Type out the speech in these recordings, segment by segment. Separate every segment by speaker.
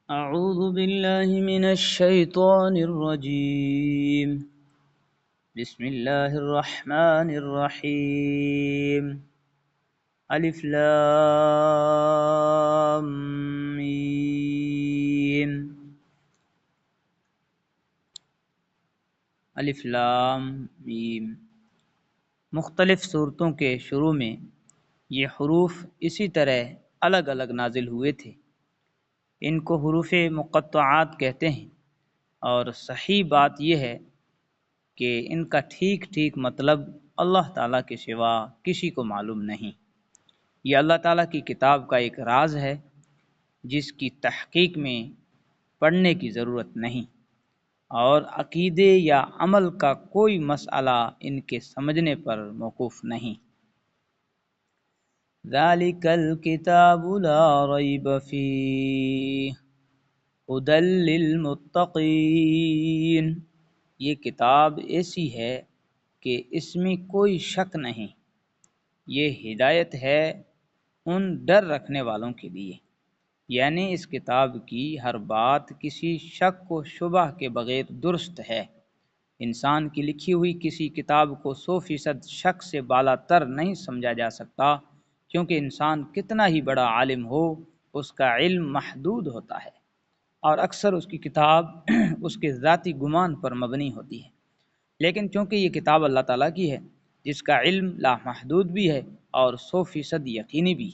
Speaker 1: أعوذ بالله من الشيطان الرجيم. بسم الله الرحمن الرحيم. ألف لام ميم. الف لام میم. مختلف صورتوں کے شروع میں یہ حروف اسی طرح الگ الگ نازل ہوئے تھے. ان کو حروف مقطعات کہتے ہیں، اور صحیح بات یہ ہے کہ ان کا ٹھیک ٹھیک مطلب اللہ تعالیٰ کے سوا کسی کو معلوم نہیں. یہ اللہ تعالیٰ کی کتاب کا ایک راز ہے جس کی تحقیق میں پڑھنے کی ضرورت نہیں، اور عقیدے یا عمل کا کوئی مسئلہ ان کے سمجھنے پر موقوف نہیں. ذالک الکتاب لا ریب فیہ ھدی للمتقین. یہ کتاب ایسی ہے کہ اس میں کوئی شک نہیں، یہ ہدایت ہے ان ڈر رکھنے والوں کے لیے. یعنی اس کتاب کی ہر بات کسی شک و شبہ کے بغیر درست ہے. انسان کی لکھی ہوئی کسی کتاب کو 100% شک سے بالا تر نہیں سمجھا جا سکتا، کیونکہ انسان کتنا ہی بڑا عالم ہو اس کا علم محدود ہوتا ہے، اور اکثر اس کی کتاب اس کے ذاتی گمان پر مبنی ہوتی ہے. لیکن چونکہ یہ کتاب اللہ تعالیٰ کی ہے جس کا علم لامحدود بھی ہے اور 100% یقینی بھی،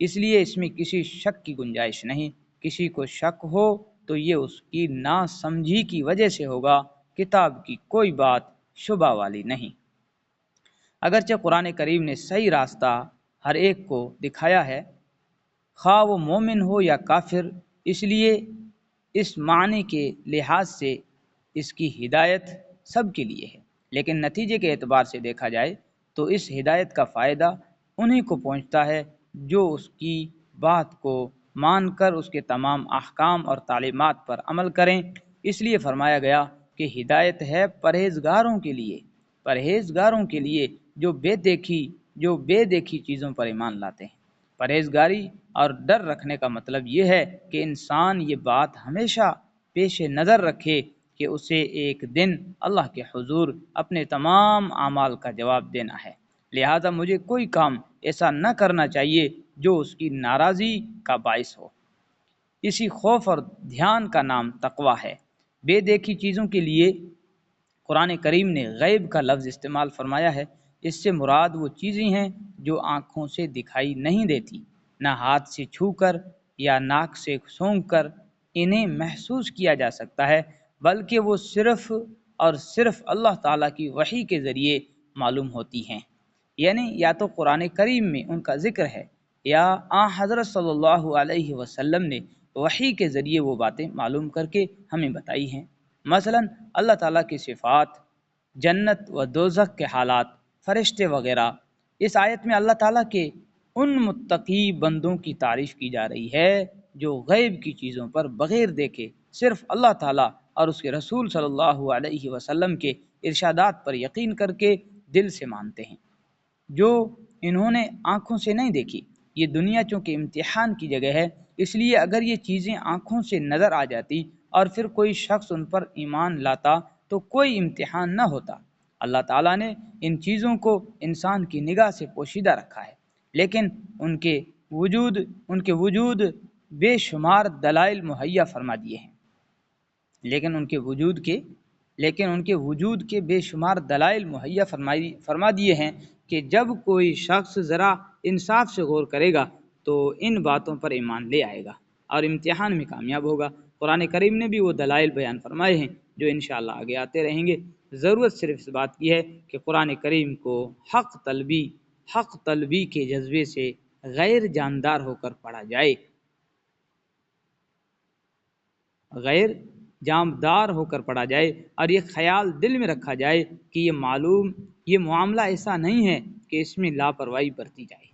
Speaker 1: اس لیے اس میں کسی شک کی گنجائش نہیں. کسی کو شک ہو تو یہ اس کی نا سمجھی کی وجہ سے ہوگا. کتاب کی کوئی بات شبہ والی نہیں. اگرچہ قرآن کریم نے صحیح راستہ ہر ایک کو دکھایا ہے، خواہ وہ مومن ہو یا کافر، اس لیے اس معنی کے لحاظ سے اس کی ہدایت سب کے لیے ہے. لیکن نتیجے کے اعتبار سے دیکھا جائے تو اس ہدایت کا فائدہ انہی کو پہنچتا ہے جو اس کی بات کو مان کر اس کے تمام احکام اور تعلیمات پر عمل کریں. اس لیے فرمایا گیا کہ ہدایت ہے پرہیزگاروں کے لیے، پرہیزگاروں کے لیے جو بے دیکھی چیزوں پر ایمان لاتے ہیں. پرہیزگاری اور ڈر رکھنے کا مطلب یہ ہے کہ انسان یہ بات ہمیشہ پیش نظر رکھے کہ اسے ایک دن اللہ کے حضور اپنے تمام اعمال کا جواب دینا ہے. لہذا مجھے کوئی کام ایسا نہ کرنا چاہیے جو اس کی ناراضی کا باعث ہو. اسی خوف اور دھیان کا نام تقوی ہے. بے دیکھی چیزوں کے لیے قرآن کریم نے غیب کا لفظ استعمال فرمایا ہے. اس سے مراد وہ چیزیں ہیں جو آنکھوں سے دکھائی نہیں دیتی، نہ ہاتھ سے چھو کر یا ناک سے سونگھ کر انہیں محسوس کیا جا سکتا ہے، بلکہ وہ صرف اور صرف اللہ تعالیٰ کی وحی کے ذریعے معلوم ہوتی ہیں. یعنی یا تو قرآن کریم میں ان کا ذکر ہے یا حضرت صلی اللہ علیہ وسلم نے وحی کے ذریعے وہ باتیں معلوم کر کے ہمیں بتائی ہیں. مثلا اللہ تعالیٰ کی صفات، جنت و دوزخ کے حالات، فرشتے وغیرہ. اس آیت میں اللہ تعالیٰ کے ان متقی بندوں کی تعریف کی جا رہی ہے جو غیب کی چیزوں پر بغیر دیکھے صرف اللہ تعالیٰ اور اس کے رسول صلی اللہ علیہ وسلم کے ارشادات پر یقین کر کے دل سے مانتے ہیں، جو انہوں نے آنکھوں سے نہیں دیکھی. یہ دنیا چونکہ امتحان کی جگہ ہے، اس لیے اگر یہ چیزیں آنکھوں سے نظر آ جاتی اور پھر کوئی شخص ان پر ایمان لاتا تو کوئی امتحان نہ ہوتا. اللہ تعالیٰ نے ان چیزوں کو انسان کی نگاہ سے پوشیدہ رکھا ہے، لیکن ان کے وجود بے شمار دلائل مہیا فرما دیے ہیں. لیکن ان کے وجود کے بے شمار دلائل مہیا فرما دیے ہیں کہ جب کوئی شخص ذرا انصاف سے غور کرے گا تو ان باتوں پر ایمان لے آئے گا اور امتحان میں کامیاب ہوگا. قرآن کریم نے بھی وہ دلائل بیان فرمائے ہیں جو انشاءاللہ آگے آتے رہیں گے. ضرورت صرف اس بات کی ہے کہ قرآن کریم کو حق طلبی کے جذبے سے غیر جاندار ہو کر پڑھا جائے، غیر جانبدار ہو کر پڑھا جائے، اور یہ خیال دل میں رکھا جائے کہ یہ معاملہ ایسا نہیں ہے کہ اس میں لاپرواہی برتی جائے.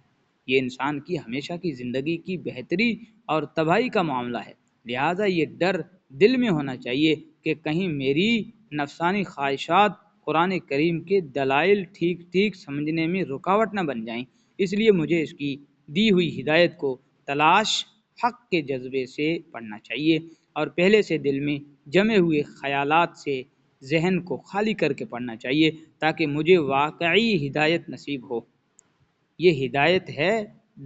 Speaker 1: یہ انسان کی ہمیشہ کی زندگی کی بہتری اور تباہی کا معاملہ ہے. لہٰذا یہ ڈر دل میں ہونا چاہیے کہ کہیں میری نفسانی خواہشات قرآن کریم کے دلائل ٹھیک سمجھنے میں رکاوٹ نہ بن جائیں. اس لیے مجھے اس کی دی ہوئی ہدایت کو تلاش حق کے جذبے سے پڑھنا چاہیے اور پہلے سے دل میں جمے ہوئے خیالات سے ذہن کو خالی کر کے پڑھنا چاہیے تاکہ مجھے واقعی ہدایت نصیب ہو۔ یہ ہدایت ہے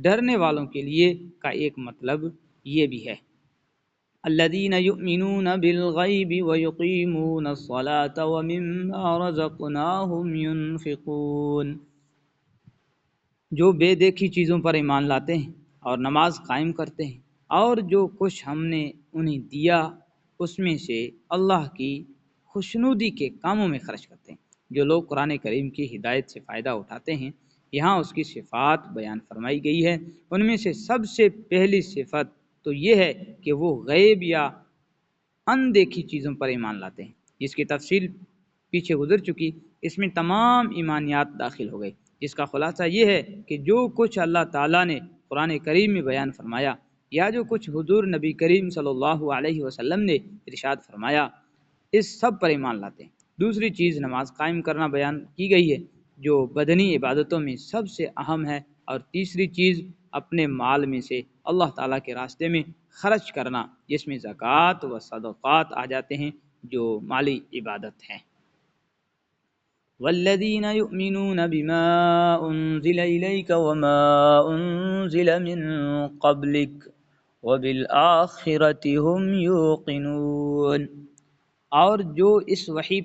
Speaker 1: ڈرنے والوں کے لیے کا ایک مطلب یہ بھی ہے، الذین یؤمنون بالغیب ویقیمون الصلاة ومما رزقناہم ینفقون، جو بے دیکھی چیزوں پر ایمان لاتے ہیں اور نماز قائم کرتے ہیں اور جو کچھ ہم نے انہیں دیا اس میں سے اللہ کی خوشنودی کے کاموں میں خرچ کرتے ہیں۔ جو لوگ قرآن کریم کی ہدایت سے فائدہ اٹھاتے ہیں، یہاں اس کی صفات بیان فرمائی گئی ہے۔ ان میں سے سب سے پہلی صفت تو یہ ہے کہ وہ غیب یا اندیکھی چیزوں پر ایمان لاتے ہیں، جس کی تفصیل پیچھے گزر چکی۔ اس میں تمام ایمانیات داخل ہو گئے، جس کا خلاصہ یہ ہے کہ جو کچھ اللہ تعالیٰ نے قرآن کریم میں بیان فرمایا یا جو کچھ حضور نبی کریم صلی اللہ علیہ وسلم نے ارشاد فرمایا، اس سب پر ایمان لاتے ہیں۔ دوسری چیز نماز قائم کرنا بیان کی گئی ہے، جو بدنی عبادتوں میں سب سے اہم ہے، اور تیسری چیز اپنے مال میں سے اللہ تعالیٰ کے راستے میں خرچ کرنا، جس میں زکوٰۃ و صدقات آ جاتے ہیں جو مالی عبادت ہیں۔ والذین یؤمنون بما انزل الیک وما انزل من قبلک وبالآخرۃ هم یوقنون، اور جو اس وحی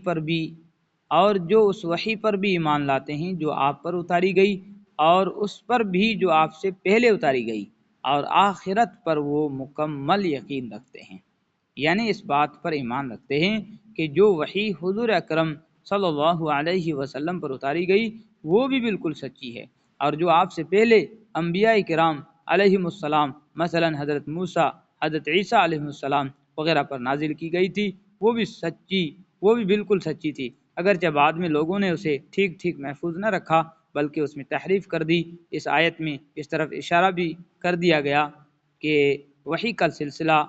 Speaker 1: پر بھی ایمان لاتے ہیں جو آپ پر اتاری گئی اور اس پر بھی جو آپ سے پہلے اتاری گئی، اور آخرت پر وہ مکمل یقین رکھتے ہیں، یعنی اس بات پر ایمان رکھتے ہیں کہ جو وحی حضور اکرم صلی اللہ علیہ وسلم پر اتاری گئی وہ بھی بالکل سچی ہے، اور جو آپ سے پہلے انبیاء کرام علیہم السلام مثلا حضرت موسیٰ، حضرت عیسیٰ علیہ السلام وغیرہ پر نازل کی گئی تھی وہ بھی بالکل سچی تھی، اگرچہ بعد میں لوگوں نے اسے ٹھیک محفوظ نہ رکھا بلکہ اس میں تحریف کر دی۔ اس آیت میں اس طرف اشارہ بھی کر دیا گیا کہ وحی کا سلسلہ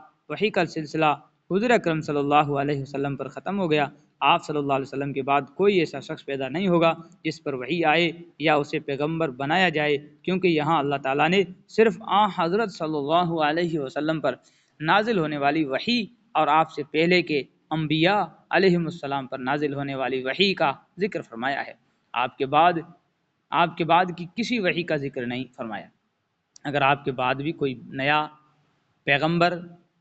Speaker 1: حضور اکرم صلی اللہ علیہ وسلم پر ختم ہو گیا۔ آپ صلی اللہ علیہ وسلم کے بعد کوئی ایسا شخص پیدا نہیں ہوگا جس پر وحی آئے یا اسے پیغمبر بنایا جائے، کیونکہ یہاں اللہ تعالیٰ نے صرف حضرت صلی اللہ علیہ وسلم پر نازل ہونے والی وحی اور آپ سے پہلے کے انبیاء علیہم السلام پر نازل ہونے والی وحی کا ذکر فرمایا ہے، آپ کے بعد کی کسی وحی کا ذکر نہیں فرمایا۔ اگر آپ کے بعد بھی کوئی نیا پیغمبر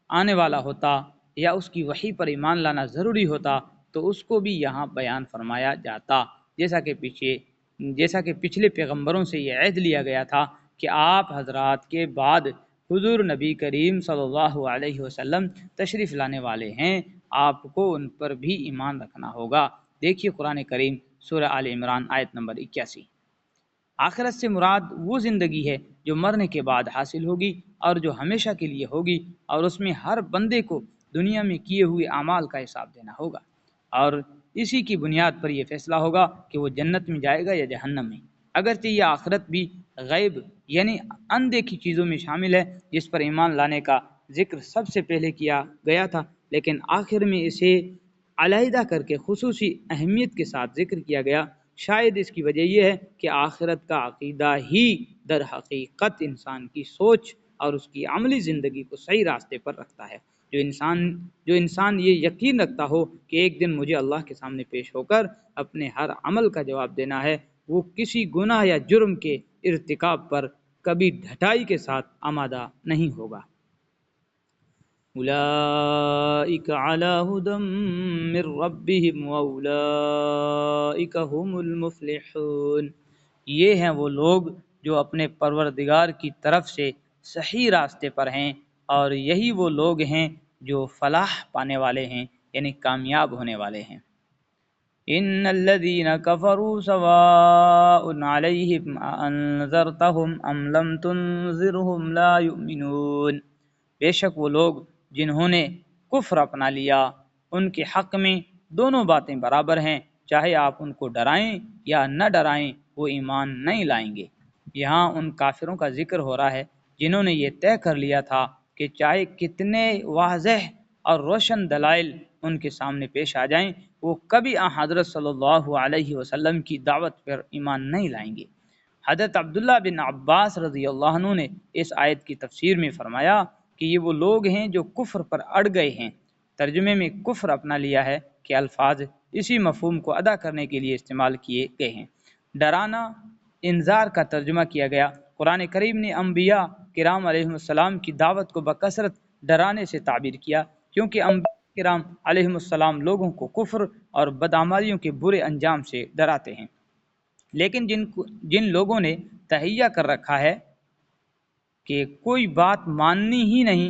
Speaker 1: آنے والا ہوتا یا اس کی وحی پر ایمان لانا ضروری ہوتا تو اس کو بھی یہاں بیان فرمایا جاتا، جیسا کہ پچھلے پیغمبروں سے یہ عہد لیا گیا تھا کہ آپ حضرات کے بعد حضور نبی کریم صلی اللہ علیہ وسلم تشریف لانے والے ہیں، آپ کو ان پر بھی ایمان رکھنا ہوگا۔ دیکھیے قرآن کریم سورہ آل عمران آیت نمبر 81۔ آخرت سے مراد وہ زندگی ہے جو مرنے کے بعد حاصل ہوگی اور جو ہمیشہ کے لیے ہوگی، اور اس میں ہر بندے کو دنیا میں کیے ہوئے اعمال کا حساب دینا ہوگا، اور اسی کی بنیاد پر یہ فیصلہ ہوگا کہ وہ جنت میں جائے گا یا جہنم میں۔ اگرچہ یہ آخرت بھی غیب یعنی اندیکھی چیزوں میں شامل ہے جس پر ایمان لانے کا ذکر سب سے پہلے کیا گیا تھا، لیکن آخر میں اسے علیحدہ کر کے خصوصی اہمیت کے ساتھ ذکر کیا گیا۔ شاید اس کی وجہ یہ ہے کہ آخرت کا عقیدہ ہی در حقیقت انسان کی سوچ اور اس کی عملی زندگی کو صحیح راستے پر رکھتا ہے۔ جو انسان یہ یقین رکھتا ہو کہ ایک دن مجھے اللہ کے سامنے پیش ہو کر اپنے ہر عمل کا جواب دینا ہے، وہ کسی گناہ یا جرم کے ارتکاب پر کبھی ڈھٹائی کے ساتھ آمادہ نہیں ہوگا۔ اولئک علی ھدی من ربہم واولئک ھم المفلحون، یہ ہیں وہ لوگ جو اپنے پروردگار کی طرف سے صحیح راستے پر ہیں، اور یہی وہ لوگ ہیں جو فلاح پانے والے ہیں یعنی کامیاب ہونے والے ہیں۔ ان الذين كفروا سواء عليهم انذرتهم ام لم تنذرهم لا يؤمنون، بے شک وہ لوگ جنہوں نے کفر اپنا لیا ان کے حق میں دونوں باتیں برابر ہیں، چاہے آپ ان کو ڈرائیں یا نہ ڈرائیں وہ ایمان نہیں لائیں گے۔ یہاں ان کافروں کا ذکر ہو رہا ہے جنہوں نے یہ طے کر لیا تھا کہ چاہے کتنے واضح اور روشن دلائل ان کے سامنے پیش آ جائیں وہ کبھی حضرت صلی اللہ علیہ وسلم کی دعوت پر ایمان نہیں لائیں گے۔ حضرت عبداللہ بن عباس رضی اللہ عنہ نے اس آیت کی تفسیر میں فرمایا کہ یہ وہ لوگ ہیں جو کفر پر اڑ گئے ہیں۔ ترجمے میں کفر اپنا لیا ہے کہ الفاظ اسی مفہوم کو ادا کرنے کے لیے استعمال کیے گئے ہیں۔ ڈرانا انذار کا ترجمہ کیا گیا۔ قرآن کریم نے انبیاء کرام علیہ السلام کی دعوت کو بکثرت ڈرانے سے تعبیر کیا، کیونکہ انبیاء کرام علیہ السلام لوگوں کو کفر اور بدعمالیوں کے برے انجام سے ڈراتے ہیں، لیکن جن لوگوں نے تہیہ کر رکھا ہے کہ کوئی بات ماننی ہی نہیں،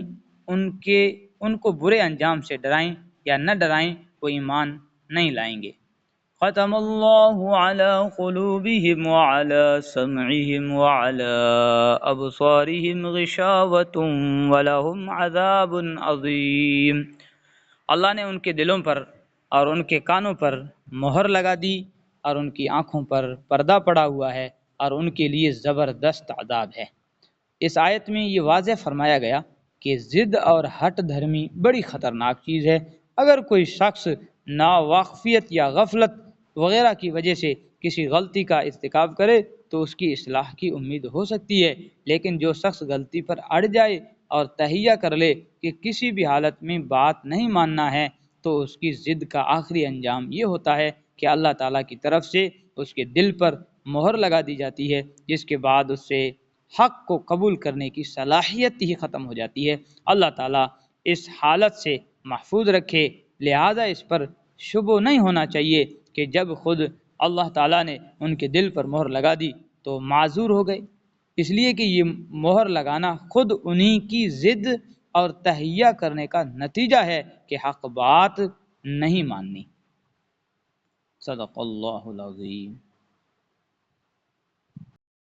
Speaker 1: ان کو برے انجام سے ڈرائیں یا نہ ڈرائیں، وہ ایمان نہیں لائیں گے۔ ختم اللہ علی قلوبہم وعلی سمعہم وعلی ابصارہم غشاوۃ ولہم عذاب عظیم۔ اللہ نے ان کے دلوں پر اور ان کے کانوں پر مہر لگا دی، اور ان کی آنکھوں پر پردہ پڑا ہوا ہے، اور ان کے لیے زبردست عذاب ہے۔ اس آیت میں یہ واضح فرمایا گیا کہ ضد اور ہٹ دھرمی بڑی خطرناک چیز ہے۔ اگر کوئی شخص ناواقفیت یا غفلت وغیرہ کی وجہ سے کسی غلطی کا ارتکاب کرے تو اس کی اصلاح کی امید ہو سکتی ہے، لیکن جو شخص غلطی پر اڑ جائے اور تہیہ کر لے کہ کسی بھی حالت میں بات نہیں ماننا ہے، تو اس کی ضد کا آخری انجام یہ ہوتا ہے کہ اللہ تعالیٰ کی طرف سے اس کے دل پر مہر لگا دی جاتی ہے، جس کے بعد اس سے حق کو قبول کرنے کی صلاحیت ہی ختم ہو جاتی ہے۔ اللہ تعالیٰ اس حالت سے محفوظ رکھے، لہذا اس پر شبہ نہیں ہونا چاہیے کہ جب خود اللہ تعالیٰ نے ان کے دل پر مہر لگا دی تو معذور ہو گئے، اس لیے کہ یہ مہر لگانا خود انہی کی ضد اور تہیہ کرنے کا نتیجہ ہے کہ حق بات نہیں ماننی۔ صدق اللہ العظیم۔